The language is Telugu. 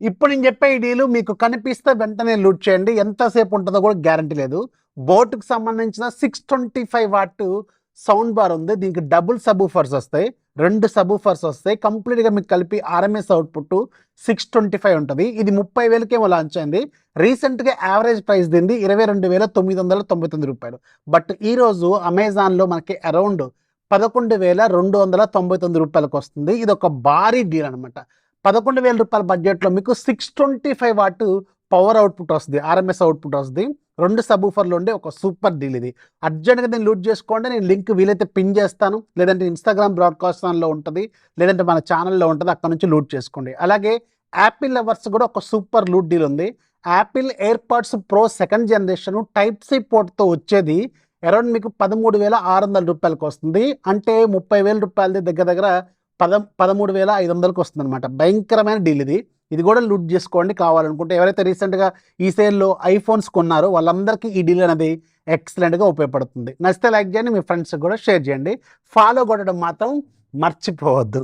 ఇప్పుడు నేను చెప్పే ఈ డీలు మీకు కనిపిస్తే వెంటనే లూట్ చేయండి. ఎంతసేపు ఉంటుందో కూడా గ్యారంటీ లేదు. బోట్‌కి సంబంధించిన 625 వాట్ సౌండ్ బార్ ఉంది. దీనికి డబుల్ సబూఫర్స్ వస్తాయి. 2 సబూఫర్స్ వస్తాయి. కంప్లీట్‌గా మీకు కలిపి ఆర్ఎంఎస్ అవుట్‌పుట్ 625 ఉంటది. ఇది 30,000కేమో లాంచ్ అయింది. రీసెంట్‌గా యావరేజ్ ప్రైస్ దీనిది రూ. 22,999. బట్ ఈరోజు అమెజాన్‌లో మనకి అరౌండ్ రూ. 11,299 వస్తుంది. ఇదొక భారీ డీల్ అనమాట. రూ. 11,000 బడ్జెట్‌లో మీకు 625 వాట్ పవర్ అవుట్‌పుట్ వస్తది. ఆర్ఎంఎస్ అవుట్‌పుట్ వస్తది. 2 సబూఫర్‌లు ఉండే ఒక సూపర్ డీల్ ఇది. అర్జెంట్‌గా దీన్ని లూట్ చేసుకోండి. నేను లింక్ వీలైతే పిన్ చేస్తాను. లేదంటే ఇన్‌స్టాగ్రామ్ బ్రాడ్‌కాస్ట్‌లో ఉంటది. లేదంటే మన ఛానెల్‌లో ఉంటది. అక్కడి నుంచి లూట్ చేసుకోండి. అలాగే యాపిల్ లవర్స్ కూడా ఒక సూపర్ లూట్ డీల్ ఉంది. Apple AirPods pro second generation type C పోర్ట్‌తో వచ్చేది అరౌండ్ మీకు రూ. 13,600 వస్తుంది. అంటే రూ. 30,000 దగ్గర దగ్గర 13,500కి వస్తుందన్నమాట. భయంకరమైన డీల్ ఇది. ఇది కూడా లూట్ చేసుకోండి కావాలనుకుంటే. ఎవరైతే రీసెంట్‌గా ఈ సేల్‌లో ఐఫోన్స్ కొన్నారో వాళ్ళందరికీ ఈ డీల్ అనేది ఎక్సలెంట్‌గా ఉపయోగపడుతుంది. నచ్చితే లైక్ చేయండి. మీ ఫ్రెండ్స్‌కి కూడా షేర్ చేయండి. ఫాలో కొట్టడం మాత్రం మర్చిపోవద్దు.